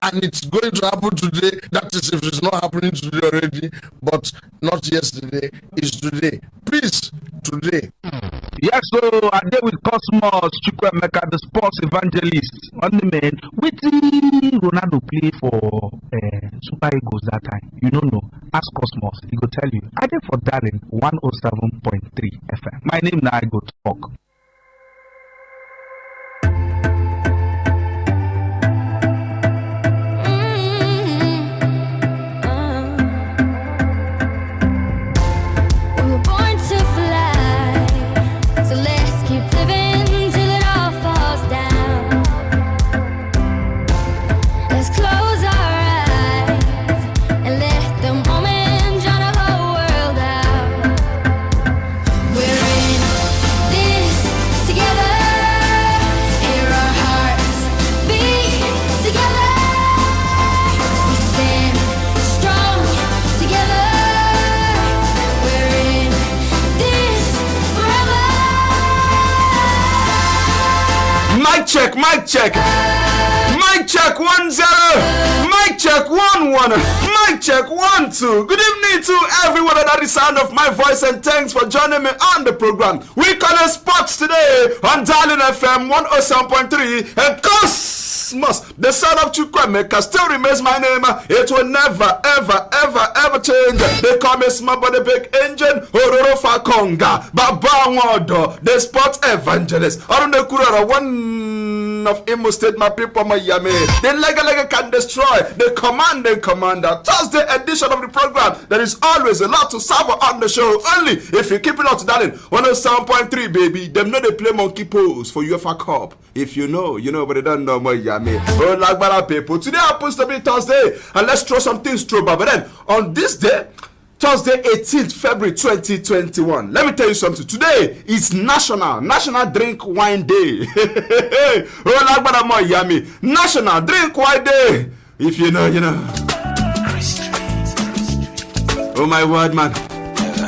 and it's going to happen today. That is, if it's not happening today already, but not yesterday, it's today. Please, today. Yes, so I did with Cosmos Chukwuemeka, the sports evangelist, on the man. With Ronaldo play for Super Eagles that time. You don't know. Ask Cosmos, he go tell you. I did for Darren 107.3 FM. My name now I go talk. Mic check. Mic check 1 0. Mic check 1 1. Mic check 1 2. Good evening to everyone at the sound of my voice, and thanks for joining me on the program. We call sports today on Darling FM 107.3 and Cosmos, the son of Chukwuemeka, still remains my name. It will never, ever change. They call me small but the big engine. Ororo Fakonga, Baba Wado, the sports evangelist. On the Kurara, one of Imo State, my people, Miami. The Lega can destroy. The commanding commander. Thursday edition of the program. There is always a lot to serve on the show. Only if you keep it up, darling. 107.3, baby. Them know they play monkey pose for UEFA Cup. If you know, you know, but they don't know Miami. Oh, Lagbara people. Today happens to be Thursday, and let's throw some things through. But then on this day, Thursday, 18th February 2021. Let me tell you something. Today is National Drink Wine Day. National Drink Wine Day. If you know, you know. Oh my word, man.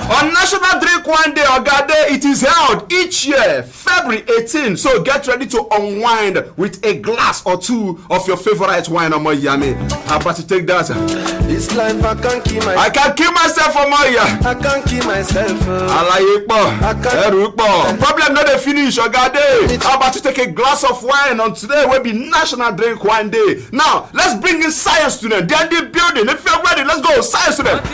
On National Drink Wine Day, Ogade, it is held each year, February 18. So get ready to unwind with a glass or two of your favorite wine, Omoyami. How about to take that? This life I can't keep myself. I can't kill myself, Omoya. I can't keep myself. Problem not the finish, Ogade. How about to take a glass of wine on today will be National Drink Wine Day. Now, let's bring in science students. They're in the building. If you're ready, let's go. Science students.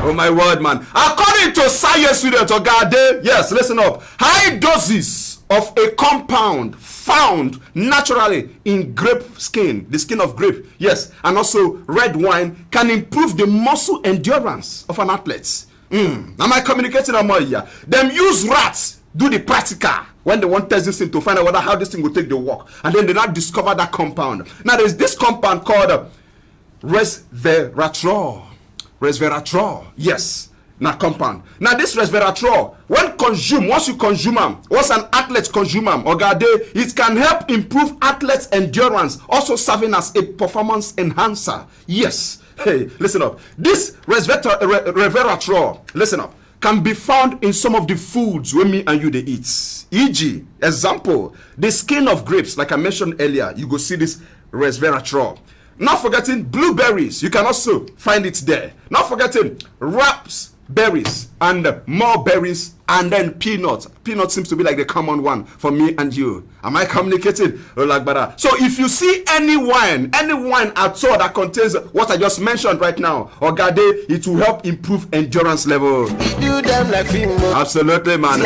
Oh my word, man. According to science students, Ogade, yes, listen up. High doses of a compound found naturally in grape skin, the skin of grape, yes, and also red wine can improve the muscle endurance of an athlete. Am I communicating, Amoya? Them use rats, do the practical when they want to test this thing to find out how this thing will take the work. And then they now discover that compound. Now there's this compound called resveratrol. Resveratrol, yes, not compound. Now this resveratrol, when consumed, once you consume them, once an athlete consume them, it can help improve athletes' endurance, also serving as a performance enhancer. Yes, hey, listen up. This resveratrol, listen up, can be found in some of the foods we me and you they eat. E.g., example, the skin of grapes, like I mentioned earlier, you go see this resveratrol. Not forgetting blueberries, you can also find it there. Not forgetting raspberries and more berries, and then peanuts. Peanut seems to be like the common one for me and you. Am I communicating? So if you see any wine at all that contains what I just mentioned right now, Ogade, it will help improve endurance level. Do them like absolutely, man.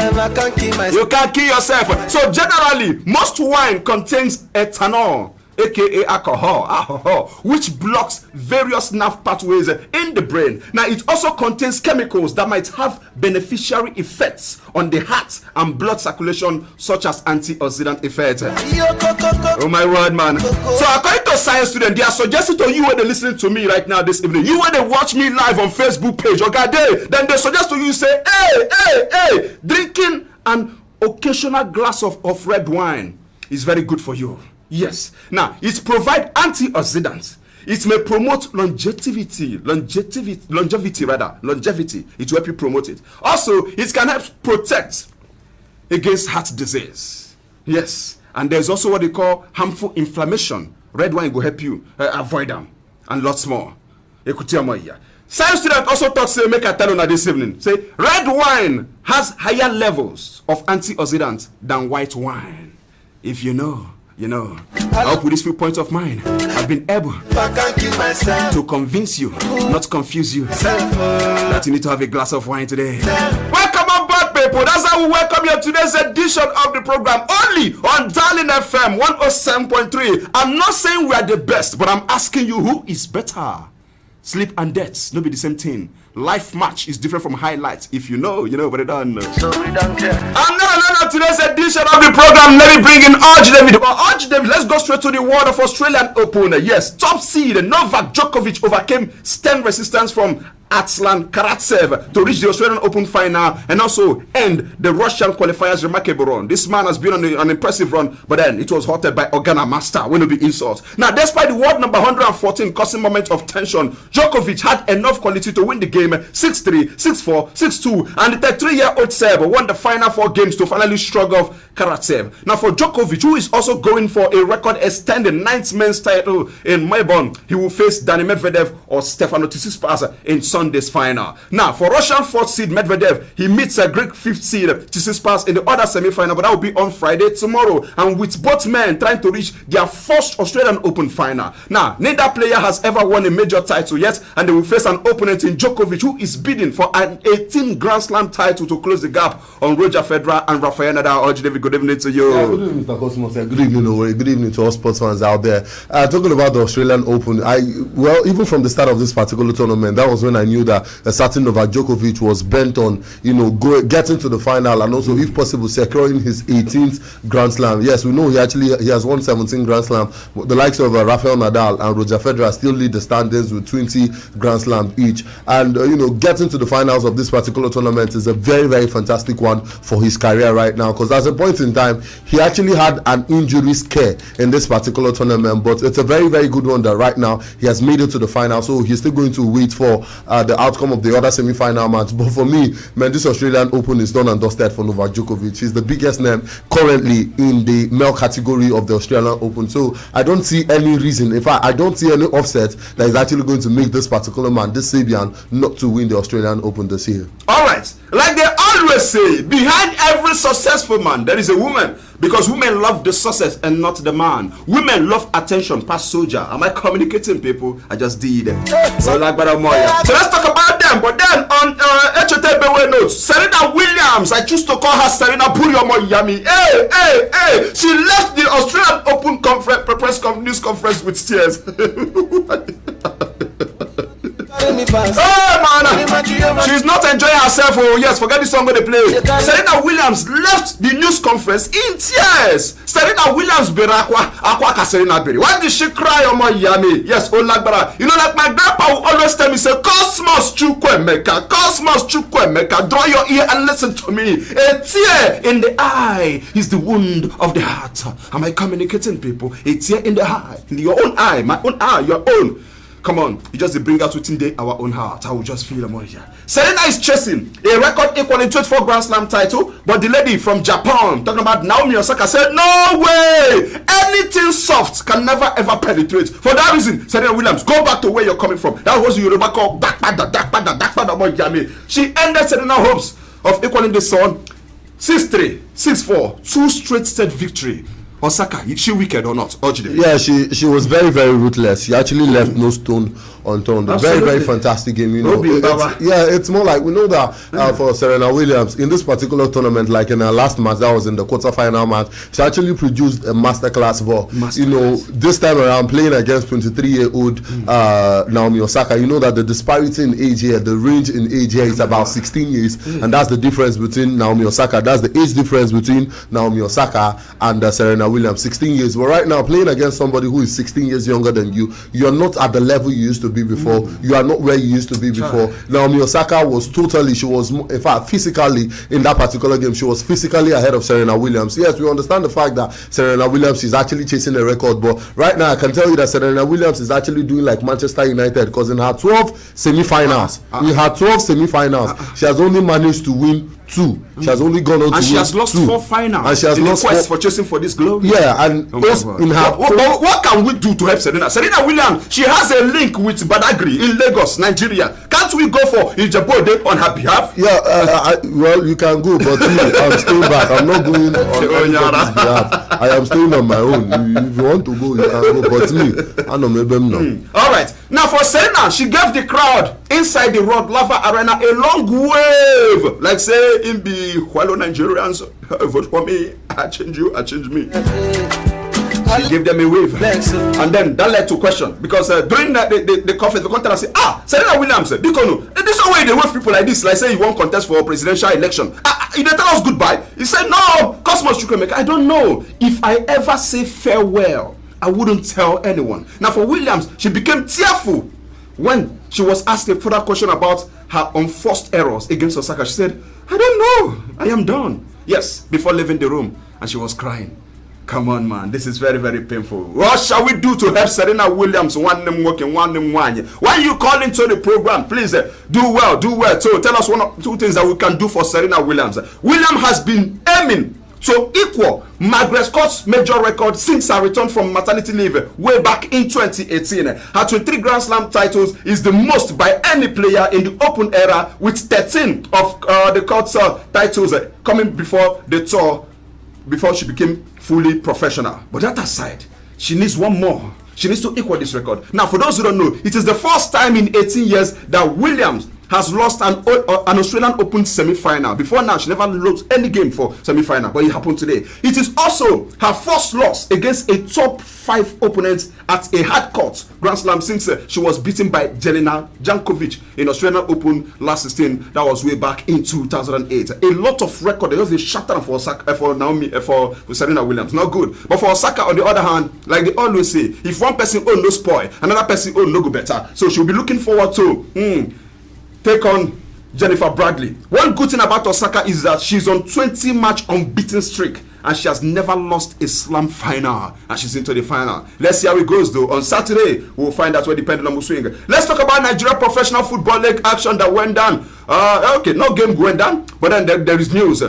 You can't kill yourself. So generally, most wine contains ethanol, aka alcohol, which blocks various nerve pathways in the brain. Now, it also contains chemicals that might have beneficiary effects on the heart and blood circulation, such as antioxidant effects. Oh my word, man. So according to science students, they are suggesting to you when they're listening to me right now this evening, you when they watch me live on Facebook page, okay, then they suggest to you, say, hey, drinking an occasional glass of red wine is very good for you. Yes. Now, it provides antioxidants. It may promote longevity. It will help you promote it. Also, it can help protect against heart disease. Yes. And there's also what they call harmful inflammation. Red wine will help you avoid them, and lots more. Science student also talks to make a tell on this evening. Say red wine has higher levels of antioxidants than white wine. If you know, you know. I hope with these few points of mine, I've been able to convince you, not confuse you, that you need to have a glass of wine today. Welcome on board, people. That's how we welcome you to today's edition of the program. Only on Darling FM 107.3. I'm not saying we are the best, but I'm asking you who is better. Sleep and death, no be the same thing. Life match is different from highlights. If you know, you know, but I don't know. So we don't care. And no, today's edition of the program, let me bring in Orji David. Orji David, let's go straight to the world of Australian Open. Yes, top seed Novak Djokovic overcame stem resistance from Aslan Karatsev to reach the Australian Open final and also end the Russian qualifiers' remarkable run. This man has been on an impressive run, but then it was halted by Organa Master when it be insult. Now, despite the world number 114 causing moments of tension, Djokovic had enough quality to win the game 6-3, 6-4, 6-2, and the 33-year-old Serb won the final 4 games to finally shrug off Karatsev. Now, for Djokovic, who is also going for a record-extending 9th men's title in Melbourne, he will face Dani Medvedev or Stefano Tsitsipas in Sunday's final. Now, for Russian 4th seed Medvedev, he meets a Greek 5th seed Tsitsipas in the other semi-final, but that will be on Friday tomorrow. And with both men trying to reach their first Australian Open final. Now, neither player has ever won a major title yet, and they will face an opponent in Djokovic who is bidding for an 18 Grand Slam title to close the gap on Roger Federer and Rafael Nadal. Orji David, good evening to you. Good evening, Mr. Cosmos, and good evening, Oweri. Good evening to all sports fans out there. Talking about the Australian Open, even from the start of this particular tournament, that was when I knew that a certain Novak Djokovic was bent on, getting to the final and also, if possible, securing his 18th Grand Slam. Yes, we know he has won 17 Grand Slam. The likes of Rafael Nadal and Roger Federer still lead the standings with 20 Grand Slam each. And getting to the finals of this particular tournament is a very, very fantastic one for his career right now. Because at a point in time, he actually had an injury scare in this particular tournament, but it's a very, very good one that right now he has made it to the final. So he's still going to wait for the outcome of the other semi-final match. But for me, man, this Australian Open is done and dusted for Novak Djokovic. He's the biggest name currently in the male category of the Australian Open. So I don't see any reason, in fact, I don't see any offset that is actually going to make this particular man, this Serbian, not to win the Australian Open this year. All right, like they always say, behind every successful man there is a woman, because women love the success and not the man. Women love attention past soldier. Am I communicating, people? I just did. So let's talk about them. But then on HTBW notes, Serena Williams, I choose to call her Serena Buriomo Yami. Hey, she left the Australian Open news conference with tears. Oh man, she's not enjoying herself. Oh yes, forget the song they play. Serena Williams left the news conference in tears. Serena Williams aqua Serena Berry. Why did she cry on my yummy? Yes, oh like my grandpa will always tell me, say, Cosmos Chukwuemeka, draw your ear and listen to me. A tear in the eye is the wound of the heart. Am I communicating, people? A tear in the eye, in your own eye, my own eye, your own. Come on, you just bring out within our own heart. I will just feel more here. Serena is chasing a record equaling 24 Grand Slam title, but the lady from Japan, talking about Naomi Osaka, said, no way! Anything soft can never ever penetrate. For that reason, Serena Williams, go back to where you're coming from. That was the Yoruba called Dakpada. She ended Serena hopes of equaling the sun 6-3, 6-4, 2 straight set victory. Osaka, is she wicked or not? Yeah, she was very, very ruthless. She actually left no stone unturned. A very, very fantastic game. It's more like, we know that for Serena Williams in this particular tournament, like in her last match, that was in the quarterfinal match, she actually produced a masterclass ball. This time around, playing against 23-year-old Naomi Osaka, you know that the disparity in age here, the range in age here is about 16 years, and that's the difference between Naomi Osaka. That's the age difference between Naomi Osaka and Serena Williams, 16 years. But right now, playing against somebody who is 16 years younger than you, you're not at the level you used to be before. You are not where you used to be before. Naomi Osaka was in fact, physically, in that particular game, she was physically ahead of Serena Williams. Yes, we understand the fact that Serena Williams is actually chasing a record, but right now, I can tell you that Serena Williams is actually doing like Manchester United, because in her 12 semi-finals, she has only managed to win 2. She has only gone on to and she has lost 4 finals. And she has lost the quest for chasing for this glory. Yeah, and in her. What can we do to help Serena? Serena Williams, she has a link with Badagry in Lagos, Nigeria. Can't we go for Ijebode on her behalf? Yeah, well, you can go, but I'm staying back. I'm not going on anybody's behalf. I am staying on my own. If you want to go, you can go. But me, I know maybe no. All right. Now for Serena, she gave the crowd inside the Rod Lava Arena a long wave, like say in the hello Nigerians, vote for me, I change you, I change me. She gave them a wave, and then that led to a question because during the conference, the contest said, Serena Williams, Dikono, this is the way they wave people like this, like say you won't contest for a presidential election. You didn't tell us goodbye. He said, no, Cosmos Chukwuemeka, I don't know if I ever say farewell. I wouldn't tell anyone. Now for Williams, she became tearful when she was asked a further question about her unforced errors against Osaka. She said, I don't know, I am done. Yes, before leaving the room, and she was crying. Come on, man, this is very, very painful. What shall we do to help Serena Williams? One name working, one name one. When you call into the program, please do well. So tell us 1 or 2 things that we can do for Serena Williams. Williams has been aiming to equal Margaret Court's major record since her return from maternity leave way back in 2018. Her 23 Grand Slam titles is the most by any player in the Open era, with 13 of the court's titles coming before the tour, before she became fully professional. But that aside, she needs one more. She needs to equal this record. Now, for those who don't know, it is the first time in 18 years that Williams has lost an Australian Open semi-final. Before now, she never lost any game for semi-final, but it happened today. It is also her first loss against a top 5 opponent at a hard court Grand Slam since she was beaten by Jelena Jankovic in Australian Open last 16. That was way back in 2008. A lot of record. There was a shatter for Osaka, for Naomi, for Serena Williams. Not good. But for Osaka, on the other hand, like they always say, if one person own no spoil, another person own no go better. So she'll be looking forward to take on Jennifer Bradley. One good thing about Osaka is that she's on 20 match unbeaten streak and she has never lost a slam final, and she's into the final. Let's see how it goes though. On Saturday, we'll find out where the pendulum will swing. Let's talk about Nigeria Professional Football League action that went down. Okay, no game went down, but then there is news.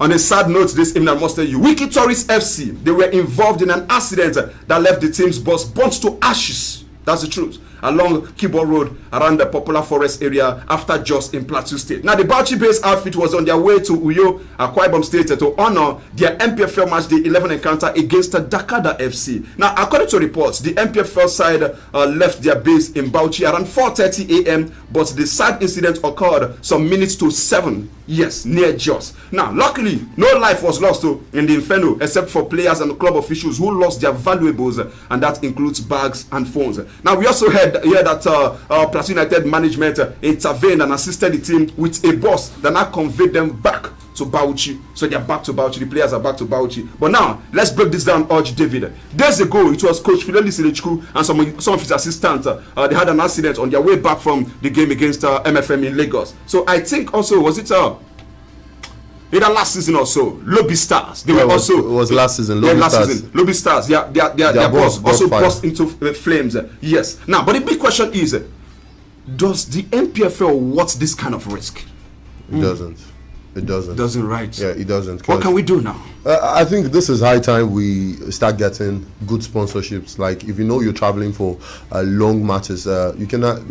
On a sad note this evening, I must tell you, Wiki Tourist FC, they were involved in an accident that left the team's bus burnt to ashes. That's the truth. Along Keyboard Road around the Popular Forest area after Jos in Plateau State. Now the Bauchi-based outfit was on their way to Uyo, Akwa Ibom State, to honor their MPFL match day 11 encounter against Dakada FC. Now according to reports, the MPFL side left their base in Bauchi around 4:30 a.m. but the sad incident occurred some minutes to 7. Yes, near Jos. Now luckily no life was lost in the inferno except for players and club officials who lost their valuables, and that includes bags and phones. Now we also heard that Plateau United management intervened and assisted the team with a bus that now conveyed them back to Bauchi. So they are back to Bauchi. The players are back to Bauchi. But now let's break this down. Orji David. Days ago, it was Coach Fileli Silechku and some of his assistants. They had an accident on their way back from the game against MFM in Lagos. So I think also was it either last season or so, Lobby Stars. They were also. It was last season. Lobby Stars. Their bus also burst into flames. Yes. Now, but the big question is, does the MPFL want this kind of risk? It doesn't. It doesn't. Doesn't, right? Yeah, it doesn't. What can we do now? I think this is high time we start getting good sponsorships. Like if you know you're traveling for long matches, you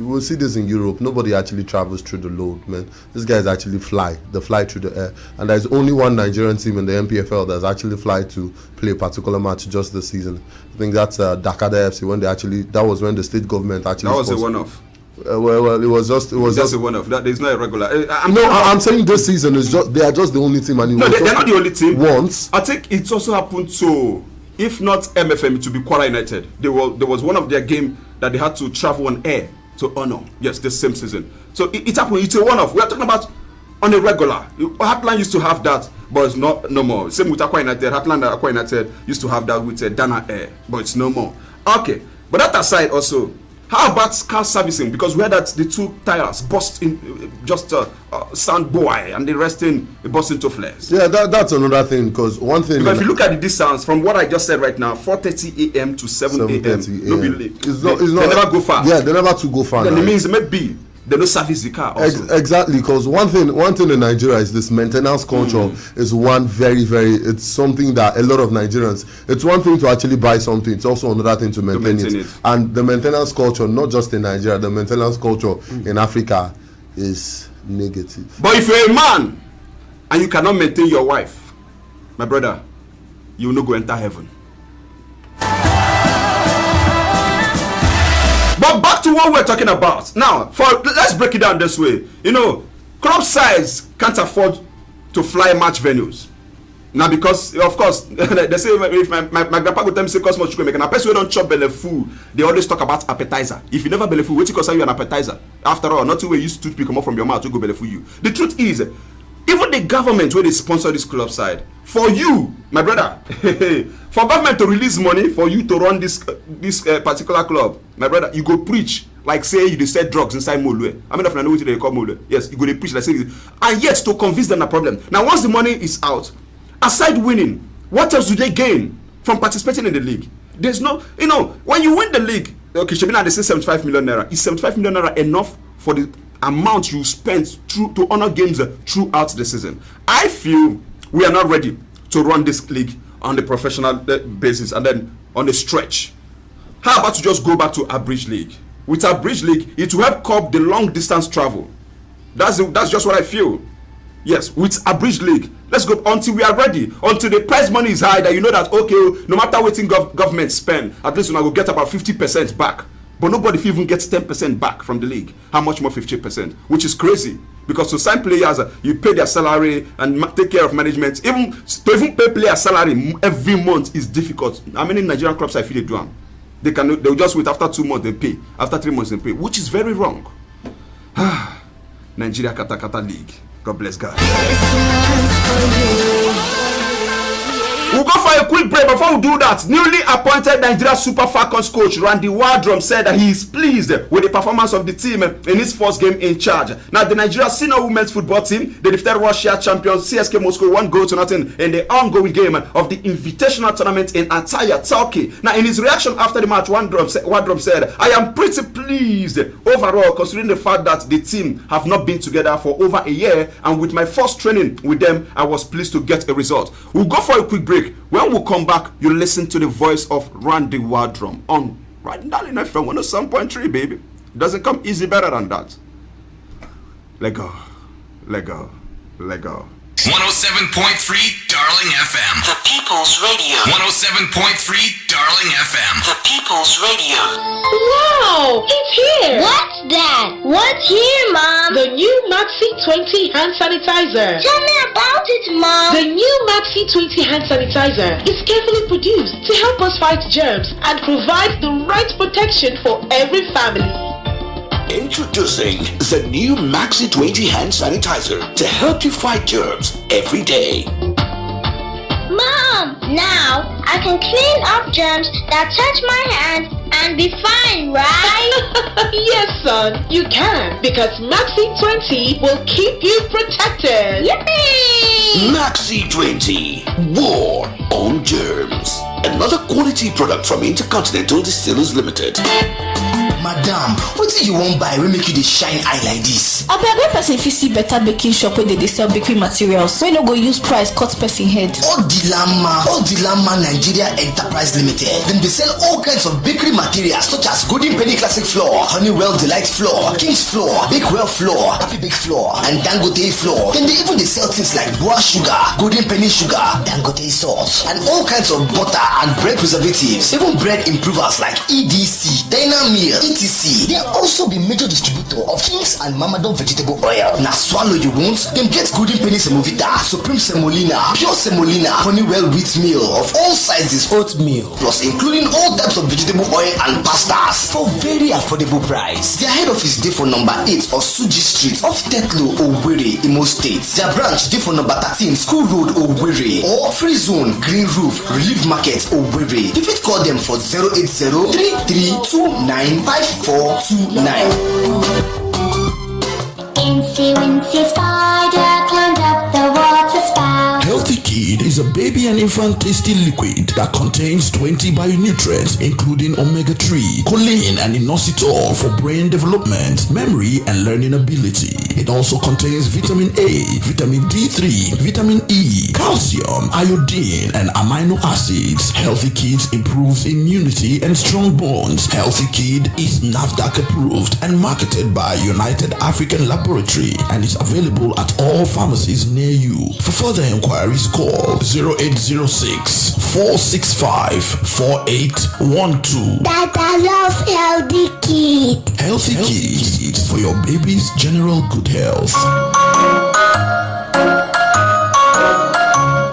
will see this in Europe. Nobody actually travels through the load, man. These guys actually fly. They fly through the air. And there's only one Nigerian team in the MPFL that's actually fly to play a particular match just this season. I think that's Dakada FC. That was when the state government actually. That was a one-off. Well, it was just a one-off. That is not a regular. I'm saying this season is just they are just the only team. And they're not the only team. Once I think it's also happened to, if not MFM, to be Kwara United. There was one of their game that they had to travel on air to honor. Yes, the same season. So it happened. It's a one-off. We are talking about on a regular. Heartland used to have that, but it's not no more. Same with Akwa United. Heartland and Akwa United used to have that with Dana Air, but it's no more. Okay, but that aside also. How about car servicing? Because we heard that the 2 tires burst in just sound boy and the rest burst into flares. Yeah, that's another thing. Because one thing. Because if you look at the distance from what I just said right now, 4:30 a.m. to 7 a.m. It's not. They never go far. Yeah, they never to go far. Then it means maybe they don't service the car also. Exactly, because one thing in Nigeria is this maintenance culture is one very, it's something that a lot of Nigerians, it's one thing to actually buy something, it's also another thing to maintain it. And the maintenance culture, not just in Nigeria, the maintenance culture in Africa is negative. But if you're a man and you cannot maintain your wife, my brother, you will not go enter heaven. But back to what we're talking about now. Let's break it down this way. You know, club size can't afford to fly match venues now, because of course they say, if my grandpa would tell me say Cosmo Chukwuemeka, and a person who don't chop belly food, they always talk about appetizer. If you never belly food, what you consider you an appetizer? After all, not to where you toothpick come up from your mouth to go belly food you. The truth is, even the government, when they sponsor this club side, for you, my brother, for government to release money for you to run this particular club, my brother, you go preach like say you sell drugs inside Molue. I mean, if I know what they call Molue, yes, you go to preach like say, and yet to convince them a problem. Now, once the money is out, aside winning, what else do they gain from participating in the league? There's no, you know, when you win the league, okay, Shemina, they say 75 million naira. Is 75 million naira enough for the amount you spend to honor games throughout the season? I feel we are not ready to run this league on the professional basis and then on the stretch. How about to just go back to a bridge league? With a bridge league, it will help curb the long distance travel. That's just what I feel. Yes, with a bridge league, let's go until we are ready, until the prize money is high, that you know that okay, no matter what government spend, at least we will get about 50% back. But nobody even gets 10% back from the league. How much more 50%? Which is crazy. Because to sign players, you pay their salary and take care of management. Even pay players' salary every month is difficult. How many Nigerian clubs I feel they do? They'll just wait after 2 months they pay. After 3 months they pay. Which is very wrong. Nigeria Kata League. God bless God. We'll go for a quick break. Before we do that, newly appointed Nigeria Super Falcons coach Randy Wardrum said that he is pleased with the performance of the team in his first game in charge. Now, the Nigeria senior women's football team, they defeated Russia champions CSK Moscow 1-0 in the ongoing game of the Invitational Tournament in Antalya, Turkey. Now, in his reaction after the match, Wardrum said, "I am pretty pleased overall, considering the fact that the team have not been together for over a year, and with my first training with them, I was pleased to get a result." We'll go for a quick break. When we come back, you listen to the voice of Randy Wardrum on Riding Darling FM 107.3, baby. It doesn't come easy better than that. Let go. 107.3 Darling FM. The People's Radio. 107.3 Darling FM. The People's Radio. Wow, it's here. What's that? What's here, Mom? The new Maxi 20 hand sanitizer. Tell me about it, Mom. The new Maxi 20 hand sanitizer is carefully produced to help us fight germs and provide the right protection for every family. Introducing the new Maxi 20 hand sanitizer to help you fight germs every day. Mom, now I can clean up germs that touch my hands and be fine, right? Yes, son, you can, because Maxi 20 will keep you protected. Yippee! Maxi 20, war on germs. Another quality product from Intercontinental Distillers Limited. Madam, what do you want buy? We make you the shine eye like this. I beg when person fit see better baking shop where they sell bakery materials. We no go use price cut person head. Odilama Nigeria Enterprise Limited. Then they sell all kinds of bakery materials such as Golden Penny Classic Flour, Honeywell Delight Flour, King's Flour, Bakewell Flour, Happy Bake Flour, and Dangote Flour. Then they even sell things like Bois Sugar, Golden Penny Sugar, Dangote Sauce, and all kinds of butter and bread preservatives. Even bread improvers like EDC, Dynamil, etc. They are also the major distributor of King's and Mamadon vegetable oil. Now swallow you want? Them get Golden Penny Semovita, Supreme Semolina, Pure Semolina, Honeywell wheat meal of all sizes, oatmeal, plus including all types of vegetable oil and pastas for very affordable price. Their head office is for number 8 of Suji Street off Tetlo, Owerri, Imo State. Their branch is for number 13 School Road, Owerri, or Free Zone, Green Roof, Relief Market, Owerri. You fit call them for 080-3329-5429. Incy Wincy Spider climbed up the water spout. Healthy Kid is a baby and infant tasty liquid that contains 20 bionutrients, including omega-3, choline, and inositol for brain development, memory, and learning ability. It also contains vitamin A, vitamin D3, vitamin E, calcium, iodine, and amino acids. Healthy Kids improves immunity and strong bones. Healthy Kid is NAFDAC approved and marketed by United African Laboratory and is available at all pharmacies near you. For further inquiries, call 0806 465 4812. Dada love Healthy Kid. Healthy Kids for your baby's general good health.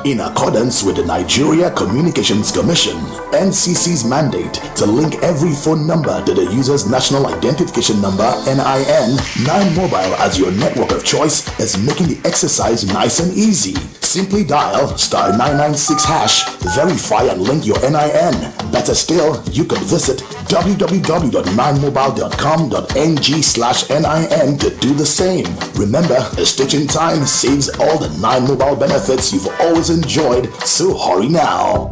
In accordance with the Nigeria Communications Commission, NCC's mandate to link every phone number to the user's national identification number, NIN, 9Mobile as your network of choice is making the exercise nice and easy. Simply dial *996#, verify and link your NIN. Better still, you can visit www.9mobile.com.ng/NIN to do the same. Remember, a stitching time saves all the 9Mobile benefits you've always enjoyed, so hurry now.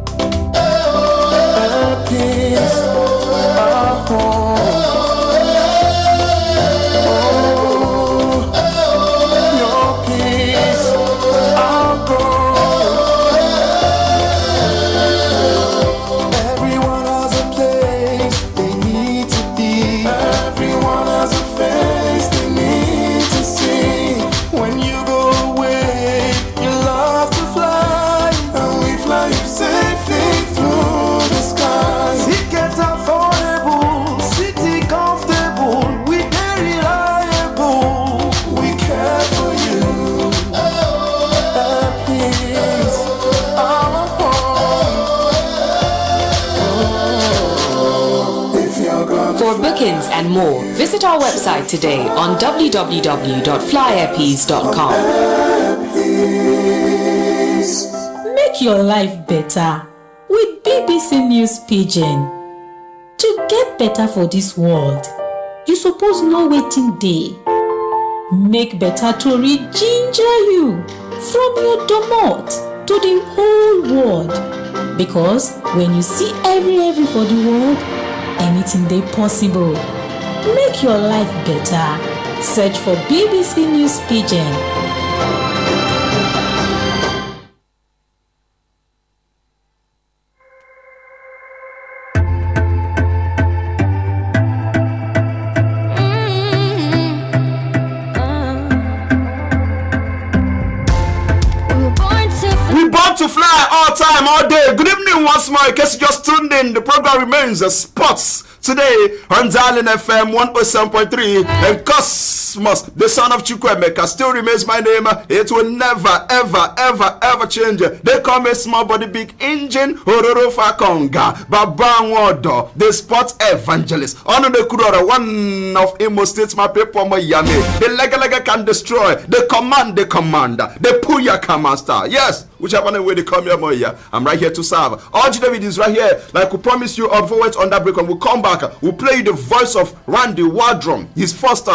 And more, visit our website today on www.flyairpeace.com. Make your life better with BBC News Pidgin. To get better for this world, you suppose know wetin dey. Make better tori ginger you from your domot to the whole world. Because when you see every for the world, anything dey possible. Make your life better. Search for BBC News Pidgin. To fly all time, all day. Good evening once more. In case you just tuned in, the program remains Sports today on Darling FM 107.3 and Cosmos, the son of Chukwuemeka, still remains my name. It will never, ever change. They call me small body, big engine, Ororo Fakonga, Babangwodo, the sports evangelist. Ono the Kudora, one of Imo State's my people, Yame. The lega can destroy, the command, the commander, the Puya Master. Yes, whichever way they come here, Moya. I'm right here to serve. Orji David is right here. Like we promised you before we went on that break, and we'll come back. We'll play you the voice of Randy Wardrum, his first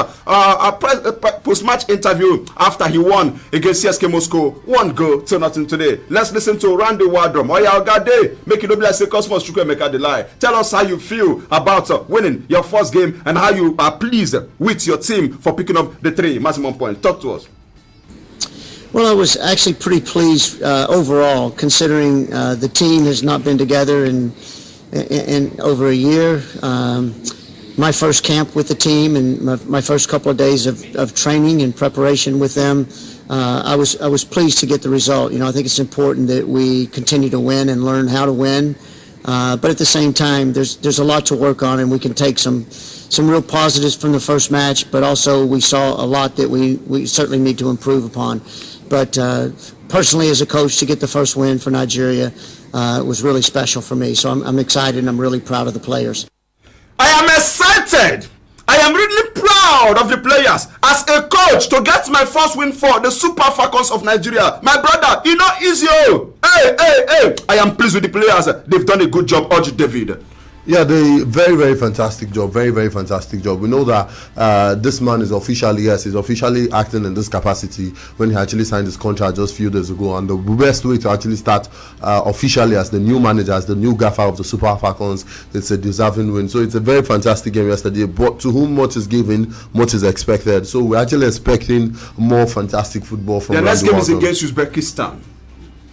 post-match interview after he won against CSK Moscow. 1-0 today. Let's listen to Randy Wardrum. Oya Ogade, make it look like say Cosmos Chukwuemeka the lie. Tell us how you feel about winning your first game and how you are pleased with your team for picking up the 3 maximum points. Talk to us. Well, I was actually pretty pleased overall, considering the team has not been together in over a year. My first camp with the team and my first couple of days of training and preparation with them, I was pleased to get the result. I think it's important that we continue to win and learn how to win. But at the same time, there's a lot to work on, and we can take some real positives from the first match, but also we saw a lot that we certainly need to improve upon. But personally, as a coach, to get the first win for Nigeria was really special for me. So I'm excited, and I'm really proud of the players. I am excited. I am really proud of the players. As a coach, to get my first win for the Super Falcons of Nigeria. My brother, you know, easy. Hey. I am pleased with the players. They've done a good job, Orji David. Yeah, the very fantastic job. Very fantastic job. We know that this man is he's officially acting in this capacity when he actually signed his contract just a few days ago. And the best way to actually start officially as the new manager, as the new gaffer of the Super Falcons, it's a deserving win. So it's a very fantastic game yesterday. But to whom much is given, much is expected. So we're actually expecting more fantastic football from. The next game is against Uzbekistan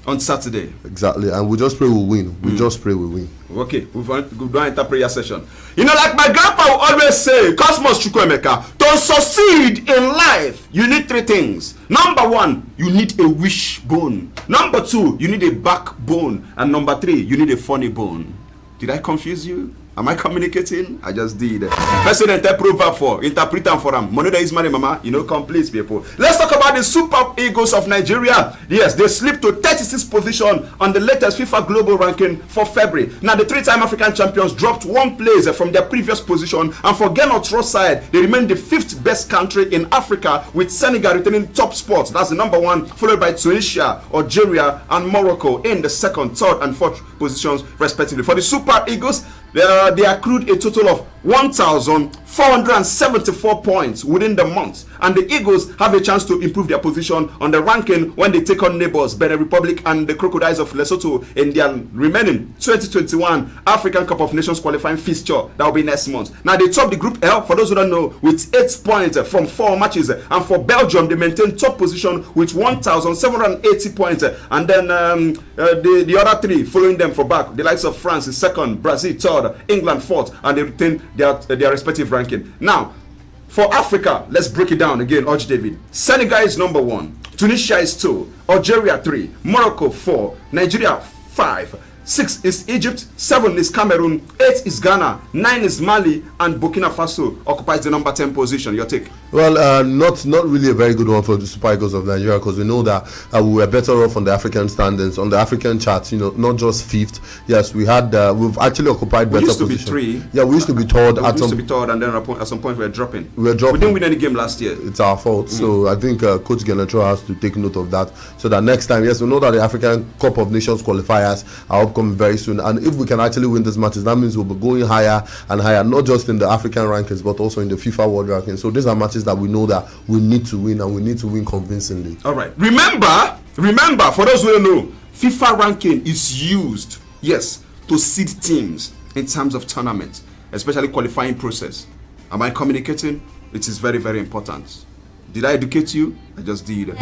on Saturday. Exactly, and we just pray we win. We just pray we win. Okay, we've done enter prayer session. You know, like my grandpa will always say, Cosmos Chukwuemeka, to succeed in life, you need 3 things. Number 1, you need a wishbone. Number 2, you need a backbone. And number 3, you need a funny bone. Did I confuse you? Am I communicating? I just did. Person enter proverb for, interpret them for them. Money that is money, mama. You know, complete people. Let's talk about the Super Eagles of Nigeria. Yes, they slipped to 36th position on the latest FIFA Global Ranking for February. Now, the 3-time African champions dropped 1 place from their previous position. And for Ghana Trust side, they remain the 5th best country in Africa, with Senegal retaining top spots. That's the number 1, followed by Tunisia, Algeria, and Morocco in the 2nd, 3rd, and 4th positions, respectively. For the Super Eagles, they accrued a total of 1,474 points within the month, and the Eagles have a chance to improve their position on the ranking when they take on neighbors Benin Republic and the Crocodiles of Lesotho in their remaining 2021 African Cup of Nations qualifying fixture that will be next month. Now they top the Group L, for those who don't know, with 8 points from 4 matches, and for Belgium they maintain top position with 1,780 points, and then the other 3 following them for back, the likes of France is 2nd, Brazil 3rd, England 4th, and they retain their respective ranking. Now, for Africa, let's break it down again. Orji David. Senegal is number 1, Tunisia is 2, Algeria 3, Morocco 4, Nigeria 5, 6 is Egypt, 7 is Cameroon, 8 is Ghana, 9 is Mali, and Burkina Faso occupies the number 10 position. Your take? Well, not really a very good one for the Super Eagles of Nigeria, because we know that we were better off on the African standings, on the African charts. You know, not just 5th. Yes, we've actually occupied better positions. We used to be 3. Yeah, we used to be 3rd. We used to be 3rd, and then at some point we were dropping. We didn't win any game last year. It's our fault. So I think Coach Genetro has to take note of that, so that next time, yes, we know that the African Cup of Nations qualifiers are upcoming very soon, and if we can actually win these matches, that means we'll be going higher and higher, not just in the African rankings but also in the FIFA World Rankings. So these are matches that we know that we need to win, and we need to win convincingly. All right, remember, for those who don't know, FIFA ranking is used, yes, to seed teams in terms of tournaments, especially qualifying process. Am I communicating? It is very important. Did I educate you? I just did. We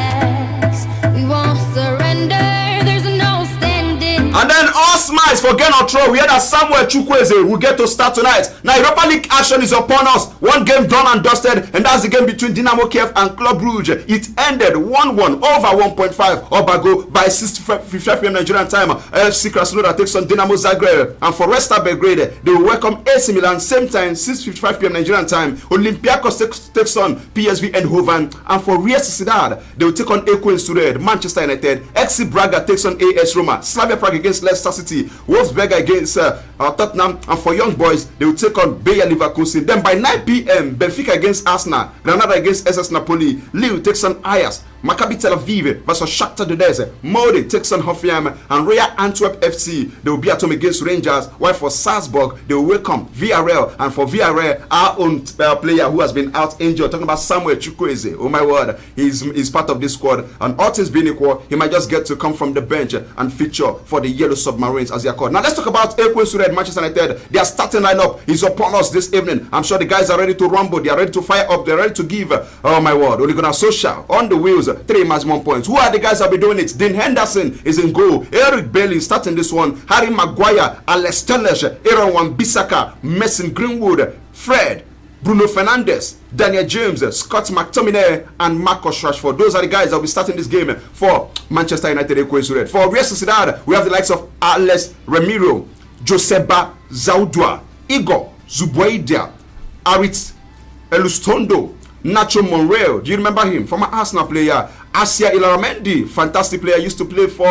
won't surrender. There's no standing. And then all smiles for Ghana Throw. We heard that Samuel Chukwueze will get to start tonight. Now Europa League action is upon us. 1 game done and dusted, and that's the game between Dynamo Kiev and Club Brugge. It ended 1-1 over 1.5 Obago by 6:55 p.m. Nigerian time. FC Krasnodar takes on Dynamo Zagreb, and for Resta Belgrade they will welcome AC Milan same time 6:55 p.m. Nigerian time. Olympiacos takes on PSV Eindhoven, and for Real Sociedad they will take on Eko Sured. Manchester United, FC Braga takes on AS Roma, Slavia Prague against Leicester City, Wolfsburg against Tottenham, and for Young Boys they will take on Bayer Leverkusen. Then by 9 p.m. Benfica against Arsenal, Granada against SS Napoli, Lille takes on Ajax, Maccabi Tel Aviv versus Shakhtar Donetsk, Molde takes on Hoffenheim, and Royal Antwerp FC they will be at home against Rangers, while for Salzburg they will welcome Villarreal, and for Villarreal our own player who has been out injured, talking about Samuel Chukwueze. Oh my word, he's part of this squad, and all things being equal, he might just get to come from the bench and feature for the Yellow Submarines as they are called. Now let's talk about Eko Sured. Manchester United, their starting lineup is upon us this evening. I'm sure the guys are ready to rumble, they are ready to fire up, they're ready to give, oh my word, Ole Gunnar Solskjaer on the wheels, 3 maximum points. Who are the guys that will be doing it? Dean Henderson is in goal, Eric Bailey starting this one, Harry Maguire, Alex Telles, Aaron Wan-Bissaka, Mason Greenwood, Fred, Bruno Fernandes, Daniel James, Scott McTominay, and Marcus Rashford. Those are the guys that will be starting this game for Manchester United. For Real Sociedad, we have the likes of Alex Ramiro, Joseba Zaudua, Igor Zuboidia, Aritz Elustondo, Nacho Monreal. Do you remember him? Former Arsenal player. Asia Ilaramendi, fantastic player, used to play for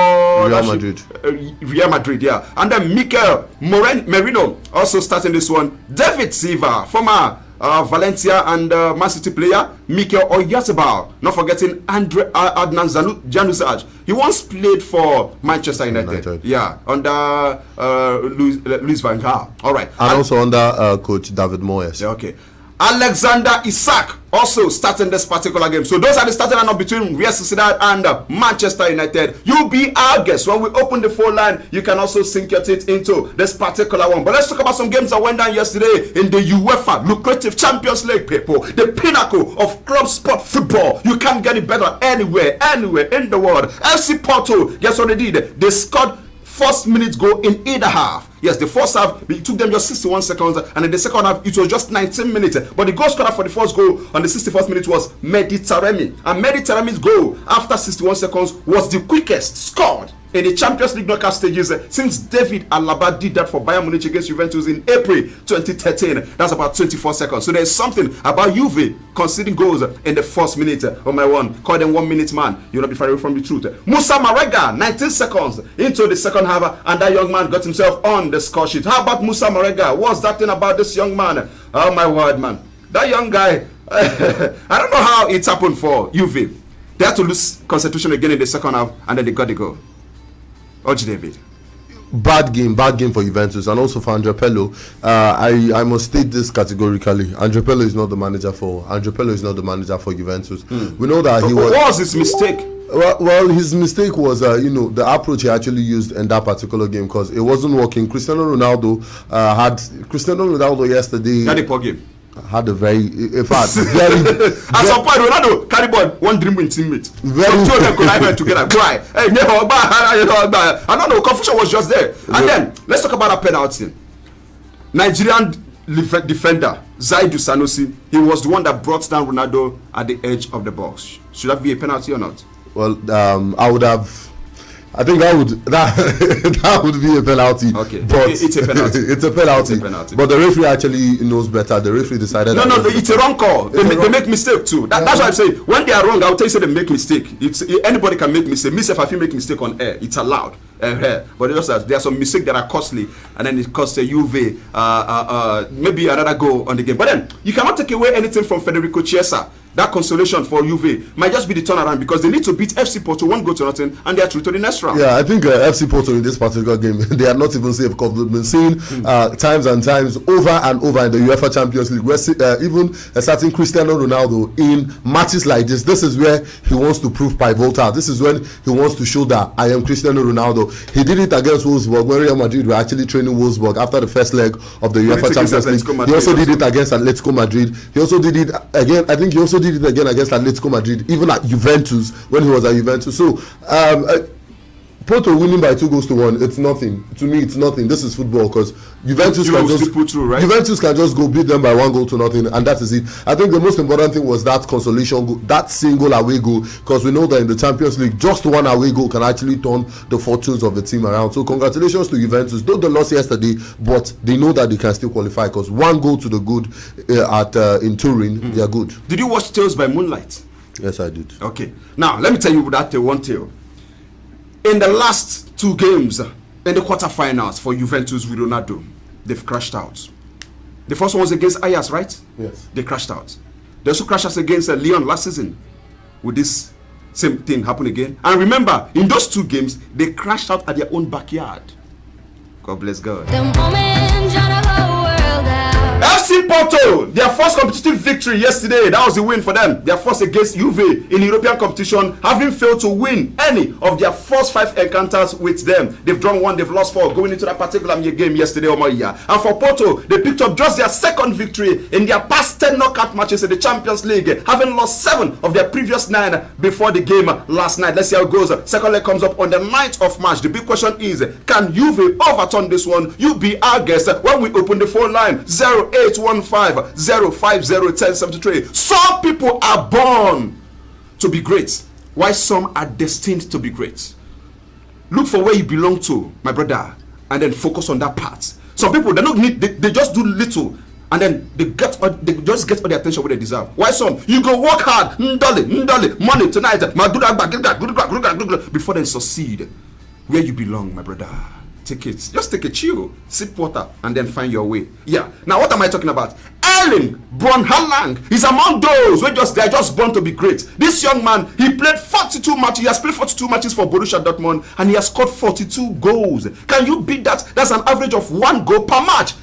Real Madrid, yeah. And then Mikel Merino also starting this one. David Silva, former Valencia and Man City player Mikel Oyarzabal. Not forgetting Adnan Januzaj. He once played for Manchester United. Yeah, under Luis Van Gaal. All right. And also under coach David Moyes. Yeah, okay. Alexander Isak also starting this particular game. So those are the starting lineup between Real Sociedad and Manchester United. You be our guest. When we open the phone line, you can also sink your teeth into this particular one. But let's talk about some games that went down yesterday in the UEFA lucrative Champions League, people. The pinnacle of club sport football. You can't get it better anywhere in the world. FC Porto, guess what they did? They scored first minute goal in either half. Yes, the first half, it took them just 61 seconds, and in the second half, it was just 19 minutes. But the goal scorer for the first goal on the 61st minute was Mehdi Taremi. And Mehdi Taremi's goal after 61 seconds was the quickest scored in the Champions League knockout stages since David Alaba did that for Bayern Munich against Juventus in April 2013. That's about 24 seconds. So there's something about Juve conceding goals in the first minute. Oh my one, call them 1 minute man. You'll not be far away from the truth. Musa Marega, 19 seconds into the second half, and that young man got himself on the score sheet. How about Musa Marega? What's that thing about this young man? Oh my word, man. That young guy, I don't know how it's happened for Juve. They had to lose concentration again in the second half, and then they got the goal. Orji David. Bad game for Juventus and also for Andrea Pirlo. I must state this categorically. Andrea Pirlo is not the manager for Juventus. We know that he was. What was his mistake? Well, his mistake was, the approach he actually used in that particular game, because it wasn't working. Cristiano Ronaldo yesterday had a poor game. Had a very, in fact, very. At some point, Ronaldo carry ball, one dream with teammate. Very. Two of them collided together. Cry. Hey, I don't know. Confusion was just there. And then let's talk about a penalty. Nigerian defender Zaidu Sanusi. He was the one that brought down Ronaldo at the edge of the box. Should that be a penalty or not? Well, I think that would be a penalty. Okay, but it's a penalty. It's a penalty. But the referee actually knows better. The referee decided. No, it's a wrong call. They make mistake too. That's why I say when they are wrong, I'll tell you say they make mistake. Anybody can make mistake. Myself, if I make mistake on air, it's allowed. But there are some mistakes that are costly, and then it costs a Juve maybe another goal on the game. But then you cannot take away anything from Federico Chiesa. That consolation for Juve might just be the turnaround, because they need to beat FC Porto 1-0, and they are through to the next round. Yeah, I think FC Porto in this particular game, they are not even safe, because we've been seeing times and times over and over in the UEFA Champions League, where even a certain Cristiano Ronaldo in matches like this is where he wants to prove pivotal. This is when he wants to show that I am Cristiano Ronaldo. He did it against Wolfsburg when Real Madrid were actually training Wolfsburg after the first leg of the UEFA Champions League. He also did it against Atletico Madrid. He also did it again. I think he also did it again against Atletico Madrid, even at Juventus when he was at Juventus. So Porto winning by 2-1, it's nothing. To me, it's nothing. This is football, because Juventus can just go beat them by 1-0, and that is it. I think the most important thing was that consolation goal, that single away goal, because we know that in the Champions League, just one away goal can actually turn the fortunes of the team around. So congratulations to Juventus. Though they lost yesterday, but they know that they can still qualify, because one goal to the good in Turin, they are good. Did you watch Tales by Moonlight? Yes, I did. Okay. Now, let me tell you that one tale. In the last two games, in the quarterfinals for Juventus with Ronaldo, they've crashed out. The first one was against Ajax, right? Yes. They crashed out. They also crashed out against Lyon last season. With this same thing happen again. And remember, in those two games, they crashed out at their own backyard. God bless God. FC Porto, their first competitive victory yesterday. That was the win for them. Their first against Juve in European competition, having failed to win any of their first 5 encounters with them. They've drawn 1, they've lost 4 going into that particular game yesterday. And for Porto, they picked up just their second victory in their past 10 knockout matches in the Champions League, having lost 7 of their previous 9 before the game last night. Let's see how it goes. Second leg comes up on the 9th of March. The big question is, can Juve overturn this one? You be our guest when we open the phone line 0815-050-1073. Some people are born to be great, while some are destined to be great. Look for where you belong to, my brother, and then focus on that part. Some people, they just do little, and then they just get all the attention what they deserve. Why some? You go work hard, money tonight, before they succeed where you belong, my brother. Just take a chill, sip water, and then find your way. Yeah. Now, what am I talking about? Erling Braut Haaland is among those who they're just born to be great. This young man, he played 42 matches. He has played 42 matches for Borussia Dortmund and he has scored 42 goals. Can you beat that? That's an average of 1 goal per match.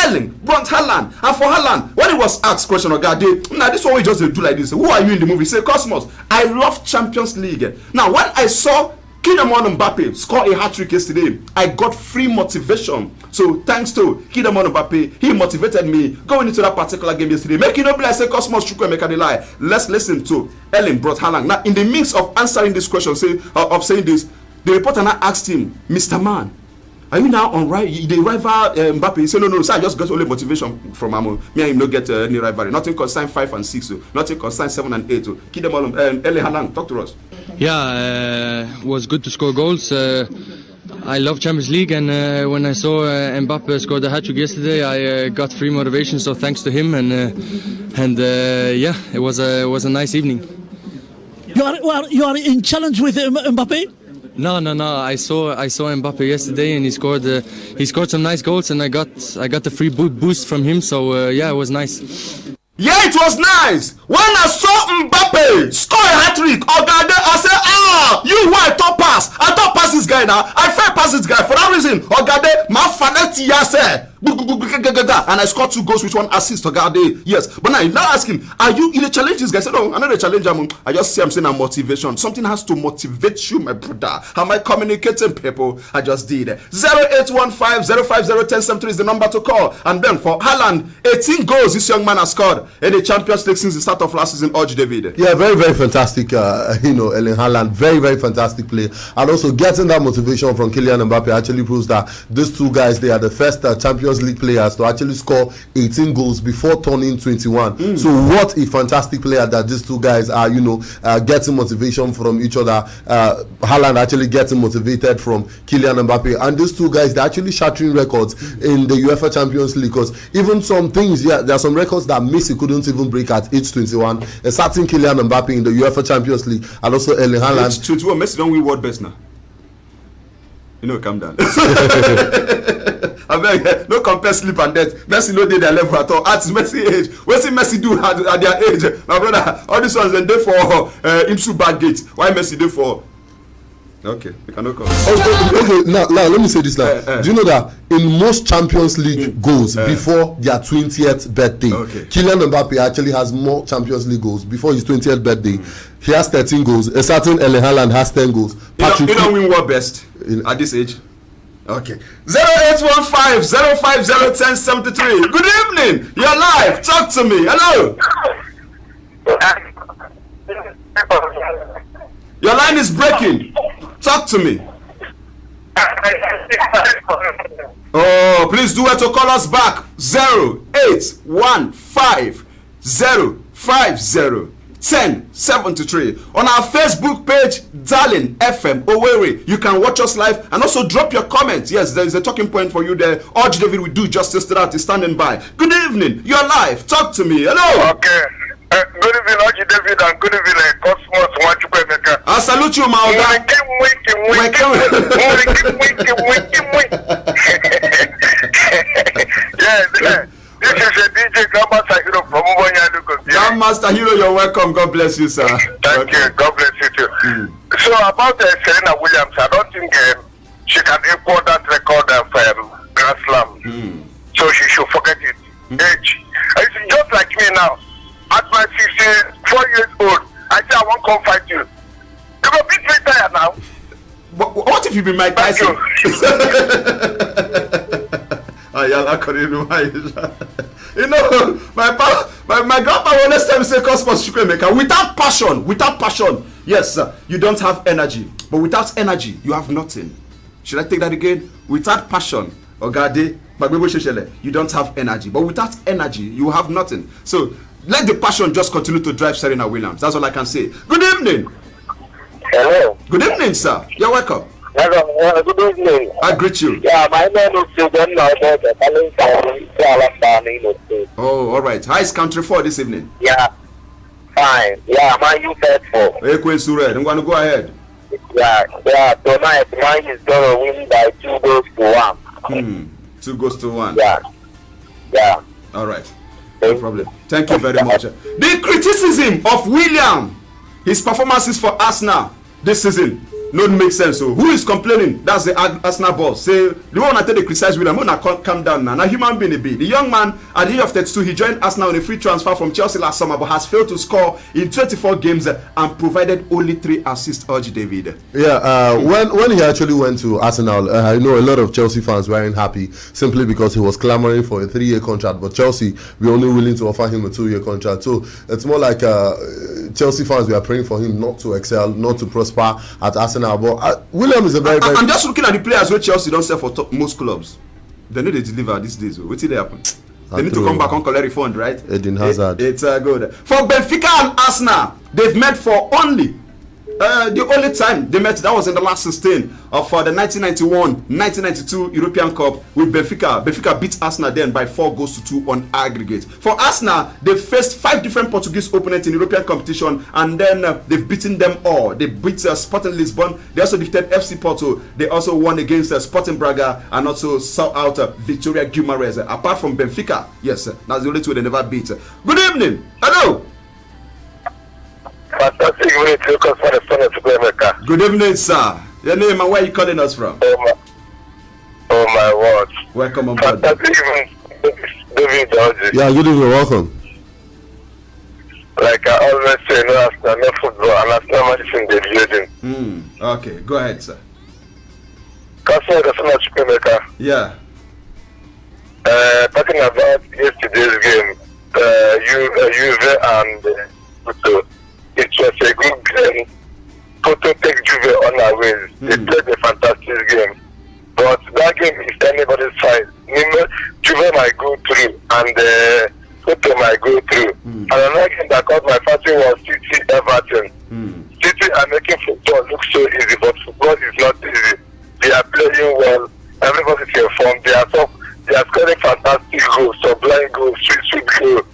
Erling Braut Haaland. And for Haaland, when he was asked question, now this one we just do like this. Who are you in the movie? He said, Cosmos, I love Champions League. Now, when I saw Kylian Mbappe score a hat-trick yesterday, I got free motivation. So thanks to Kylian Mbappe, he motivated me going into that particular game yesterday. Making up like say Cosmos Chukwuemeka the lie. Let's listen to Erling Braut Haaland. Now, in the midst of answering this question, of saying this, the reporter now asked him, Mr. Man, are you now on the rival Mbappe? He said, no, sir, I just got only motivation from Amo. Me and him no get any rivalry. Nothing concern 5 and 6. Nothing concern 7 and 8. Kylian Haaland, talk to us. Yeah, it was good to score goals. I love Champions League, and when I saw Mbappe score the hat-trick yesterday, I got free motivation. So thanks to him, and yeah, it was a nice evening. You are in challenge with Mbappe? No. I saw Mbappe yesterday, and he scored some nice goals, and I got the free boost from him. So yeah, it was nice. Yeah, it was nice. When I saw Mbappe score a hat-trick, I said, you who I thought pass this guy now. I fair pass this guy. For that reason, my fanati yase. And I scored 2 goals with 1 assist. Yes. But now ask him, are you in a challenge? This guy said, no, I'm not a challenge. I just see I'm saying a motivation. Something has to motivate you, my brother. How am I communicating, people? I just did. 0815-050-1073 is the number to call. And then for Haaland, 18 goals this young man has scored in the Champions League since the start of last season. Orji David. Yeah, very, very fantastic. Erling Haaland, very, very fantastic play. And also getting that motivation from Kylian Mbappe actually proves that these two guys, they are the first Champions League players to actually score 18 goals before turning 21. So what a fantastic player that these two guys are, getting motivation from each other. Haaland actually getting motivated from Kylian Mbappe, and these two guys, they're actually shattering records in the UEFA Champions League, because even some things, there are some records that Messi couldn't even break at age 21. A certain Kylian Mbappe in the UEFA Champions League, and also Erling Haaland. Age 21, Messi don't win world best now. Calm down. I beg, no compare sleep and death. Messi no dey their level at all. At Messi age, what Messi do at their age? My brother, all these ones they for into bad gate. Why Messi dey for? Okay, we cannot come. Okay. Now let me say this now. Do you know that in most Champions League goals before their 20th birthday, Kylian Mbappe actually has more Champions League goals before his 20th birthday. He has 13 goals. A certain Erling Haaland has 10 goals. You don't win world best at this age. Okay. 0815-050-1073. Good evening. You're live. Talk to me. Hello. Your line is breaking. Talk to me. Oh, please do it to call us back. 0815-050-1073 on our Facebook page, Darling FM Owerri. You can watch us live and also drop your comments. Yes, there is a talking point for you there. Orji David will do justice to that. He's standing by. Good evening. You're live. Talk to me. Hello. Okay. Good evening, Orji David, and good evening, Cosmos Chukwuemeka. I salute you, my Yes, this is a DJ Grandmaster Hero from Ubonyalu. Grandmaster Hero, you're welcome. God bless you, sir. Thank you. God bless you too. So about Serena Williams, I don't think she can equal that record of Grand Slam. So she should forget it. Age. It's just like me now. At my 64 years old, I say I won't come fight you. You go beat me tired now. What if you be Mike Tyson? My grandpa always tell me say Cosmos Chukwuemeka, without passion, yes, you don't have energy. But without energy, you have nothing. Should I take that again? Without passion, Ogade, you don't have energy. But without energy, you have nothing. So let the passion just continue to drive Serena Williams. That's all I can say. Good evening. Hello. Good evening, sir. You're welcome. Hello. Good evening. I greet you. Yeah, my name is Sudan. Oh, all right. How is country for this evening? Yeah, fine. Yeah, my you bet for. I'm going to go ahead. Yeah. Tonight, mine is going to win by 2 goals to 1. 2 goals to 1. Yeah. All right. No problem. Thank you very much. The criticism of William, his performances for Arsenal this season, no make sense. So who is complaining? That's the Arsenal boss. Say the one that they criticize William, when I calm down now. Now human being a bit. The young man at the age of 32, he joined Arsenal on a free transfer from Chelsea last summer, but has failed to score in 24 games and provided only 3 assists. Orji David. Yeah, when he actually went to Arsenal, I know a lot of Chelsea fans weren't happy simply because he was clamoring for a 3-year contract, but Chelsea were only willing to offer him a 2-year contract. So it's more like Chelsea fans were praying for him not to excel, not to prosper at Arsenal. But William is a very, very. I'm just looking at the players where Chelsea don't sell for most clubs. They need to deliver these days. What did they happen? They need to come back and collect refund, right? Eden Hazard. It's good. For Benfica and Arsenal, they've met for only the only time they met, that was in the last 16 of the 1991-1992 European Cup with Benfica. Benfica beat Arsenal then by 4-2 on aggregate. For Arsenal, they faced 5 different Portuguese opponents in European competition, and then they've beaten them all. They beat Sporting Lisbon. They also defeated FC Porto. They also won against Sporting Braga and also saw out Victoria Guimarães. Apart from Benfica, yes, that's the only two they never beat. Good evening. Hello. Fantastic way to look for the son of Chukwuemeka. Good evening, sir. Your name and where are you calling us from? Oh my word. Welcome on board. Fantastic evening, David Orji. Yeah, good evening, welcome. Like I always say, no Arsenal, no football, and Arsenal match is in the building. Okay, go ahead, sir. Customer the son of Chukwuemeka. Yeah. Talking about yesterday's game, Juve and Porto. It was a good game. Porto take Juve on our ways. They played a fantastic game. But that game is anybody's side. Juve might go through and Porto might go through. And another game that caught my fancy was City Everton. City are making football look so easy, but football is not easy. They are playing well. Everybody's in form. They are scoring fantastic goals, sublime goals, sweet goals.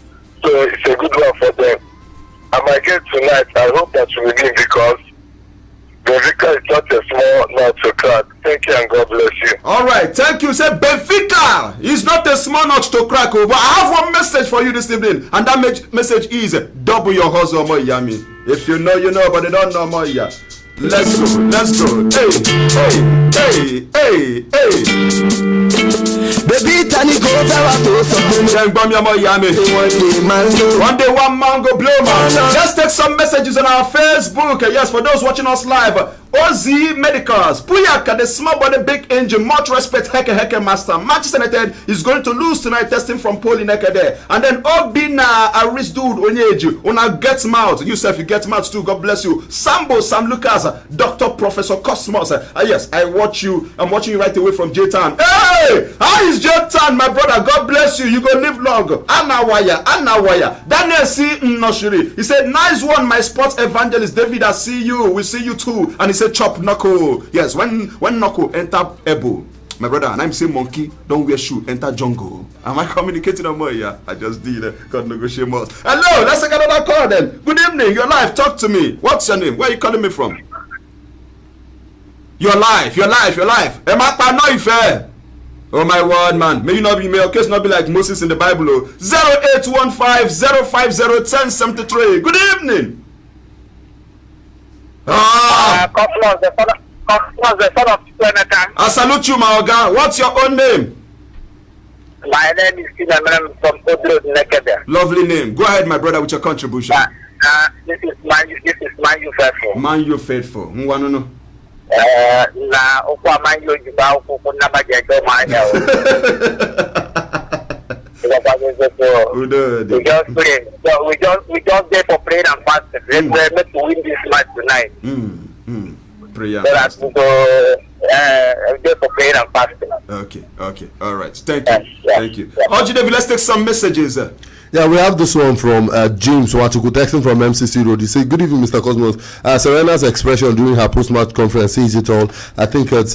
So it's a good one for them. And my game tonight, I hope that we win because Benfica is not a small nut to crack. Thank you and God bless you. All right, thank you. Say Benfica is not a small nut to crack. But I have one message for you this evening, and that message is double your hustle, more yummy. If you know, you know, but you don't know more, yeah. Let's go, let's go. Hey, hey, hey, hey, hey. Baby, Tani go to something. One day, one man go blow, man. Let's take some messages on our Facebook. Yes, for those watching us live. OZ Medicals, Puyaka, the small body, big engine, much respect, Heke master. Manchester United is going to lose tonight, testing from Poli Neke there. And then Obina, a rich dude, Onyeji, Una gets mouth. Yourself, you get mouth too, God bless you. Sambo, Sam Lucas, Dr. Professor Cosmos. Yes, I watch you. I'm watching you right away from J-Town. Hey, how is J-Town, my brother? God bless you. You go live long. Anawaya. Daniel C. Noshiri. He said, nice one, my sports evangelist David. I see you. We see you too. And he said, chop knuckle. Yes, when knuckle enter ebo, my brother, and I'm saying monkey, don't wear shoe, enter jungle. Am I communicating on more? Yeah, I just did. God negotiate more. Hello, let's take another call then. Good evening, you're live. Talk to me. What's your name? Where are you calling me from? You're live. Am I not fair? Oh my word, man. May you not be, may your case not be like Moses in the Bible. 0815-050-1073. Good evening. Cosmos, the son of Chukwuemeka. I salute you, my Oga. What's your own name? My name is Kinamram from Odro Nekede. Lovely name. Go ahead, my brother, with your contribution. This is Man U Faithful. Man U Faithful. Mwanono. Na okwa Man U jiba okuku nabajejo manya. We just pray. So we just there for prayer and fasting. We're meant to win this match tonight. Prayer. So that we go there for prayer and fasting. Okay. All right. Thank you. Orji David, let's take some messages. Yeah, we have this one from James Wachuku, texting from MCC Road. He said, good evening, Mr. Cosmos. Serena's expression during her post-match conference says it all. I think it's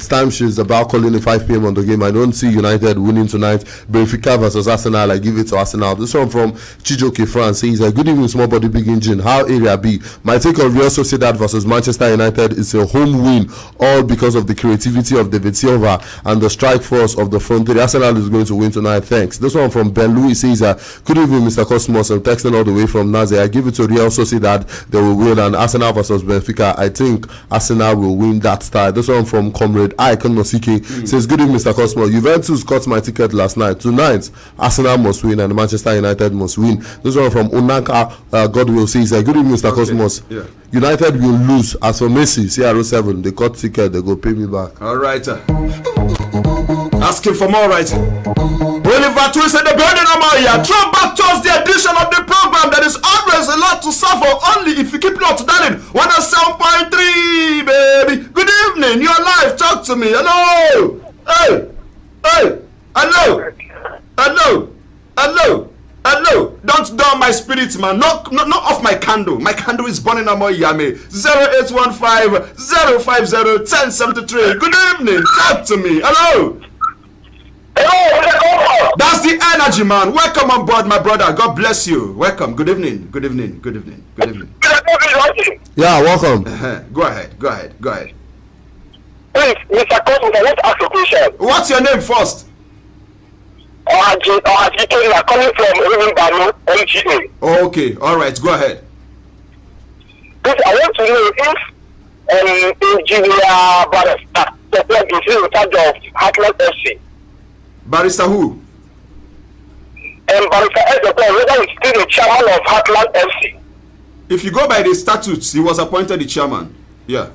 time she's about calling it 5 p.m. on the game. I don't see United winning tonight. Benfica versus Arsenal, I give it to Arsenal. This one from Chijoke France says, good evening, small body, big engine. How Area B? My take on Real Sociedad versus Manchester United is a home win, all because of the creativity of David Silva and the strike force of the front three. Arsenal is going to win tonight. Thanks. This one from Ben Louis says, Good evening, Mr. Cosmos. I'm texting all the way from Nazi. I give it to Real Sociedad. They will win, and Arsenal versus Benfica. I think Arsenal will win that style. This one from Comrade Icon Nosike says, good evening, Mr. Cosmos. Juventus got my ticket last night. Tonight, Arsenal must win and Manchester United must win. This one from Unaka Godwill says, good evening, Mr. Cosmos. Yeah. United will lose. As for Messi, CR7, they got ticket, they go pay me back. All right. Asking for more, right? Oliver Twist in the building, Amaya. Throw back towards the edition of the program. There is always a lot to suffer, only if you keep it up to darling. 107.3, baby. Good evening. You're live. Talk to me. Hello. Hey. Hello. Don't down my spirit, man. Not off my candle. My candle is burning on my yame. 0815-050-1073. Good evening. Talk to me. Hello. That's the energy, man. Welcome on board, my brother. God bless you. Welcome. Good evening. Yeah, welcome. Go ahead. Please, Mr. Cosmo, I want to ask a question. What's your name first? Orji, calling from Baru, MGA. Okay, all right, go ahead. Please, I want to know if engineer Barrister is in charge of Heartland FC. Barrister who? Barrister Ezekiel, whether he's still the chairman of Heartland FC. If you go by the statutes, he was appointed the chairman. Yeah.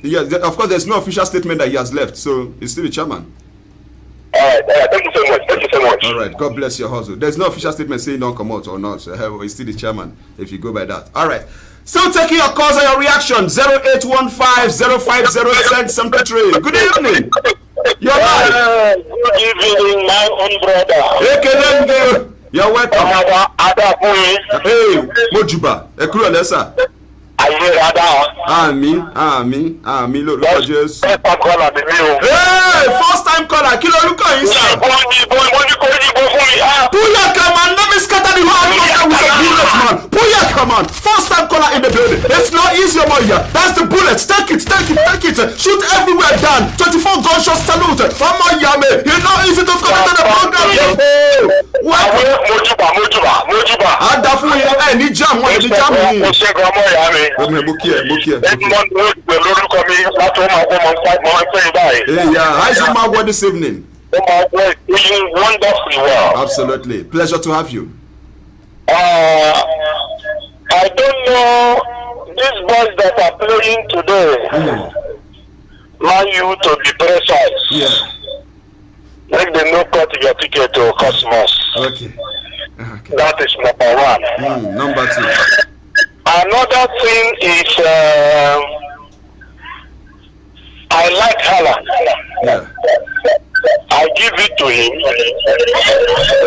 Yeah, of course, there's no official statement that he has left, so he's still the chairman. All right, thank you so much. All right, God bless your hustle. There's no official statement saying don't come out or not, so he's still the chairman if you go by that. All right. Still taking your calls and your reaction. 0815-050-1073. Good evening. You're live. Good evening, my own brother. You're welcome. Hey, Mojuba. Ekuro Lesa. Amen, Lord Jesus. Hey, first time caller. Kilo Luka inside. Puyaka, man. Let me scatter the whole atmosphere with a bullet, man. Puyaka, man. First time caller in the building. It's not easy, boy. That's the bullet. Take it. Shoot everywhere down. 24 gunshot salute. From my yame. You're not easy to come into the program. Mojuba. Ni jam. How's your mouth this evening? Wonderfully well. Absolutely. Pleasure to have you. I don't know these boys that are playing today. Want you to be precise. Yeah. Make them no cut your ticket to Cosmos. Okay. That is number one. Number two. Another thing is I like Haaland. Yeah. I give it to him.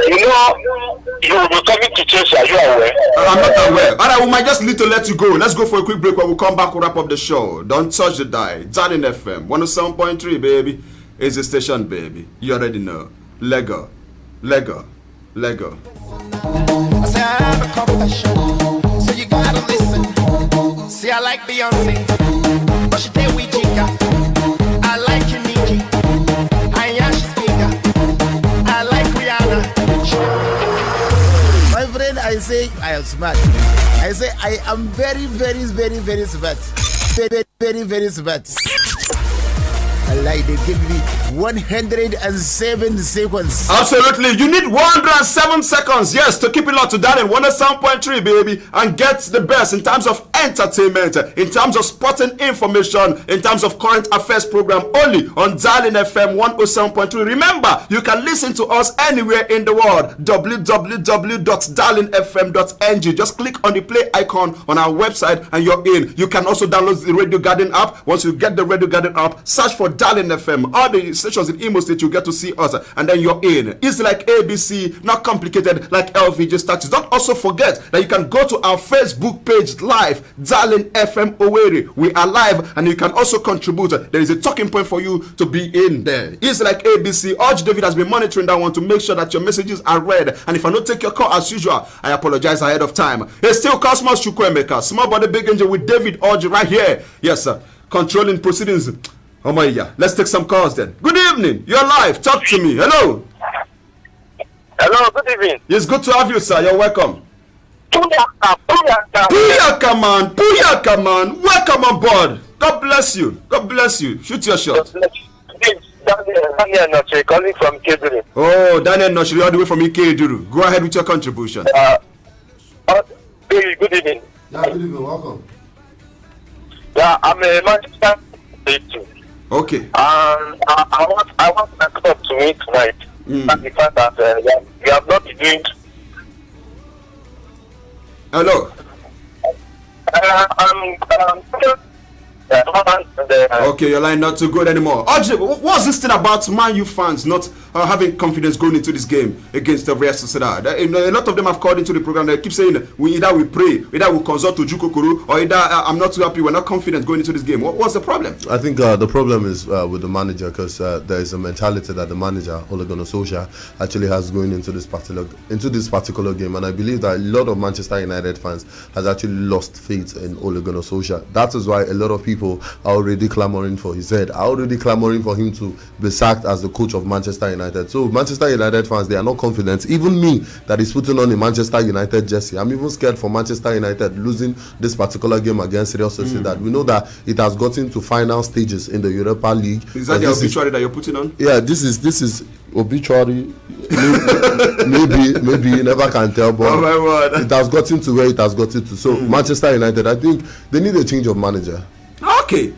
You know, you will be coming to Chelsea. Are you aware? I'm not aware. Alright, we might just need to let you go. Let's go for a quick break. When we come back, we'll wrap up the show. Don't touch the dial. Darling FM 107.3, baby. It's the station, baby. You already know. Lego. I say I have a confession, so you gotta listen. See, I like Beyonce, but she did with Chica. I like Nicki, I am Speaker. I like Rihanna. My friend, I say I am smart. I say I am very smart. Very smart. Like they give me 107 seconds. Absolutely. You need 107 seconds, yes, to keep it locked to that in 107.3, baby, and get the best in terms of entertainment, in terms of sporting information, in terms of current affairs program, only on Darling FM 107.3. Remember, you can listen to us anywhere in the world. www.darlingfm.ng. Just click on the play icon on our website and you're in. You can also download the Radio Garden app. Once you get the Radio Garden app, search for Darling FM. All the stations in Imo State, you get to see us, and then you're in. It's like ABC, not complicated like LVJ Statues. Don't also forget that you can go to our Facebook page live, Darling FM Owerri. We are live, and you can also contribute. There is a talking point for you to be in there. It's like ABC. Orji David has been monitoring that one to make sure that your messages are read. And if I don't take your call as usual, I apologize ahead of time. It's still Cosmos Chukwuemeka, small body big angel with David Orji right here. Yes, sir. Controlling proceedings. Oh my yeah. Let's take some calls then. Good evening. You're live. Talk to me. Hello. Hello, good evening. It's good to have you, sir. You're welcome. Puyaka, man. Welcome on board. God bless you. Shoot your shot. Daniel Noche calling from Keduru. Oh, Daniel Noche, all the way from Keduru. Go ahead with your contribution. Good evening. Yeah, good evening. Welcome. Yeah, I'm a Manchester City. Okay. I want my club to win tonight. And the fact that we have not been doing. Hello. Okay, your line not too good anymore. Orji, what's this thing about Man U fans not having confidence going into this game against the Real Sociedad? A lot of them have called into the program. They keep saying we pray, either we consult to Chukwuemeka, or either I'm not too happy, we're not confident going into this game. What's the problem? I think the problem is with the manager, because there is a mentality that the manager Ole Gunnar Solskjaer actually has going into this particular game, and I believe that a lot of Manchester United fans has actually lost faith in Ole Gunnar Solskjaer. That is why a lot of people are already clamoring for his head, are already clamoring for him to be sacked as the coach of Manchester United. So Manchester United fans, they are not confident. Even me, that is putting on a Manchester United jersey, I'm even scared for Manchester United losing this particular game against Real Sociedad. We know that it has gotten to final stages in the Europa League. Is that the obituary that you're putting on? Yeah, this is obituary. maybe you never can tell, but oh my word, it has gotten to where it has gotten to. So Manchester United, I think they need a change of manager. Okay.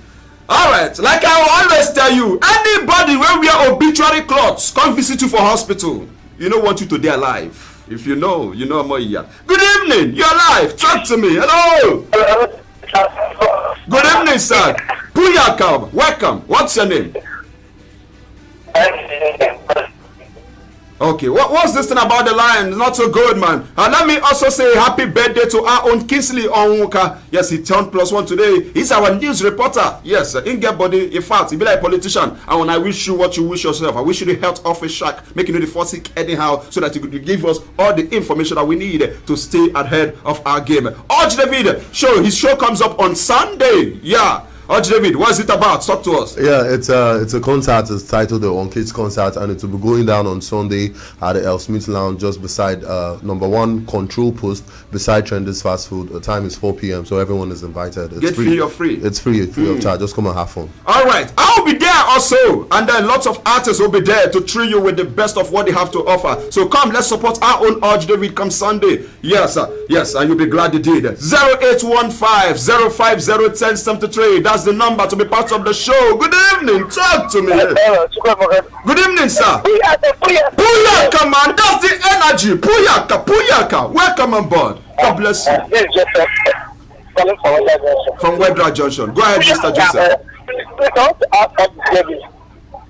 Alright, like I will always tell you, anybody when we are obituary cloths come visit you for hospital. You don't want you to die alive. If you know Moya. Good evening, you're alive. Talk to me. Hello. Good evening, sir. Puyaka, welcome. What's your name? Okay, what's this thing about the line? Not so good, man. And let me also say happy birthday to our own Kingsley Onwuka. Yes, he turned +1 today. He's our news reporter. Yes, in get body. In fact, he be like a politician. And when I wish you what you wish yourself, I wish you the health of a shark, making you the first sick anyhow, so that you could give us all the information that we need to stay ahead of our game. Orji David, his show comes up on Sunday. Yeah. Orji David, what is it about? Talk to us. Yeah, it's a concert. It's titled the One Kids Concert, and it will be going down on Sunday at the El Smith Lounge, just beside number 1 control post beside Trendy's Fast Food. The time is 4 p.m. so everyone is invited. It's free or free? It's free of charge. Just come and have fun. All right, I'll be there also, and then lots of artists will be there to treat you with the best of what they have to offer. So come, let's support our own Orji David. Come Sunday. Yes, and you'll be glad you did. 0815-050-1073. That's the number to be part of the show. Good evening. Talk to me. Good evening, sir. Puyaka, man. That's the energy. Puyaka. Welcome on board. God bless you. From Wedra Junction. Go ahead, Mr. Joseph.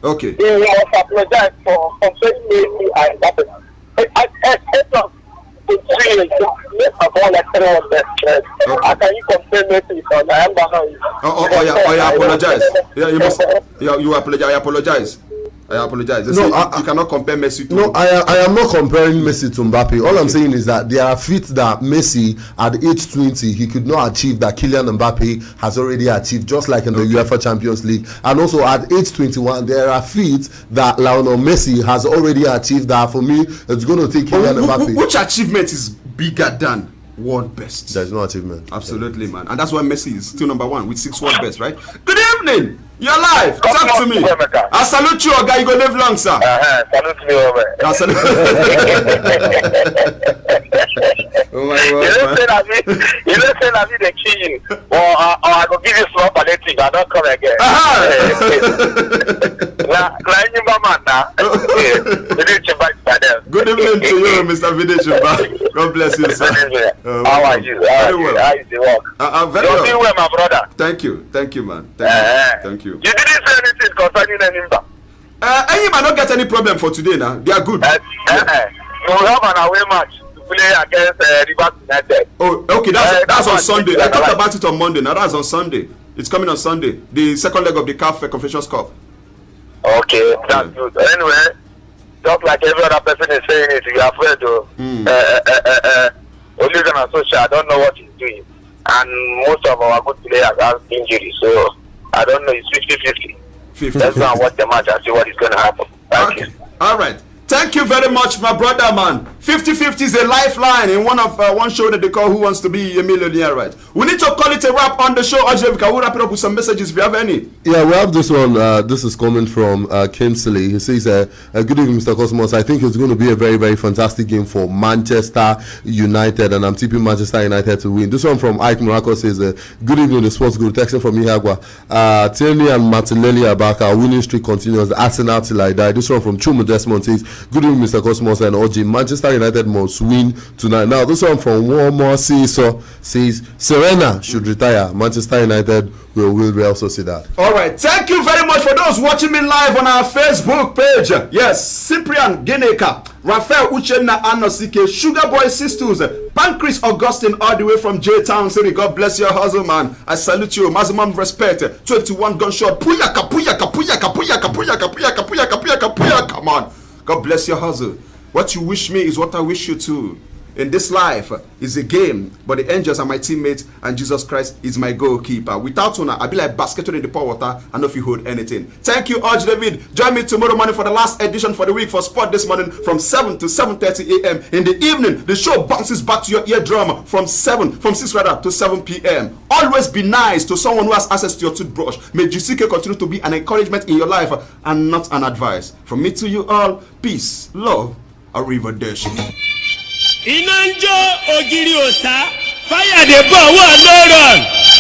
Okay. He must apologize for complaining me and that. How can you complain me on the yeah, apologize. Yeah, you must. You apologize. I apologize. You cannot compare Messi to. No, I am not comparing Messi to Mbappe. All I'm saying is that there are feats that Messi at age 20 he could not achieve that Kylian Mbappe has already achieved, just like in the UEFA Champions League. And also at age 21, there are feats that Lionel Messi has already achieved. That for me, it's going to take Kylian Mbappe. Which achievement is bigger than world best? There's no achievement. Absolutely, man. And that's why Messi is still number 1 with 6 world best, right? Good evening. You're live. Talk to me. I salute you, guy. You go live long, sir. Salute me, oh my God. You don't say that me the king, or I go give you small palliative. I don't come again. Good evening to you, Mr. Videshimba. God bless you, sir. How are you? Very well. How is the work? Very well. You're well, my brother. Thank you, man. Thank you. You didn't say anything concerning Enimba. Enimba don't get any problem for today now. They are good. You have an away match to play against Rivers United. Oh, okay. That's on Sunday. I talked about it on Monday. Now that's on Sunday. It's coming on Sunday. The second leg of the CAF Confederations Cup. Okay, that's good. Anyway, just like every other person is saying it, you are afraid of Ole Gunnar Solskjaer. I don't know what he's doing. And most of our good players have injuries. So I don't know, it's 50-50. Let's go and watch the match and see what is going to happen. Thank you. All right. Thank you very much, my brother, man. 50-50 is a lifeline in one show that they call Who Wants to Be a Millionaire, right? We need to call it a wrap on the show. Orji, can we wrap it up with some messages if you have any? Yeah, we have this one. This is coming from Kingsley. He says, good evening, Mr. Cosmos. I think it's going to be a very, very fantastic game for Manchester United, and I'm tipping Manchester United to win. This one from Ike Morocco says, good evening, the sports guru. Texting from Ihagua. Tierney and Martinelli are back. Our winning streak continues. Arsenal till I die. This one from Chumu Desmond says, good evening, Mr. Cosmos and Orji. Manchester United must win tonight. Now, this one from one more says Serena should retire. Manchester United will Real Sociedad. All right. Thank you very much for those watching me live on our Facebook page. Yes, Cyprian Geneka, Rafael Uchenna Anosike, Sugar Boy Sisters, Pancras Augustine, all the way from J Town City. God bless your hustle, man. I salute you. Maximum respect. 21 gunshot. Puyaka. Come on. God bless your hustle. What you wish me is what I wish you too. In this life is a game, but the angels are my teammates and Jesus Christ is my goalkeeper. Without Una, I'll be like basket in the pour water and if you hold anything. Thank you, Orji David. Join me tomorrow morning for the last edition for the week for Sport this morning from 7 to 7:30 a.m. In the evening, the show bounces back to your eardrum from 6 to 7 p.m. Always be nice to someone who has access to your toothbrush. May GCK continue to be an encouragement in your life and not an advice. From me to you all, peace, love, arrivederci. Iná ń jó ògiri òsá fáyà dé bọ̀ wọ́n lọ́rọ̀.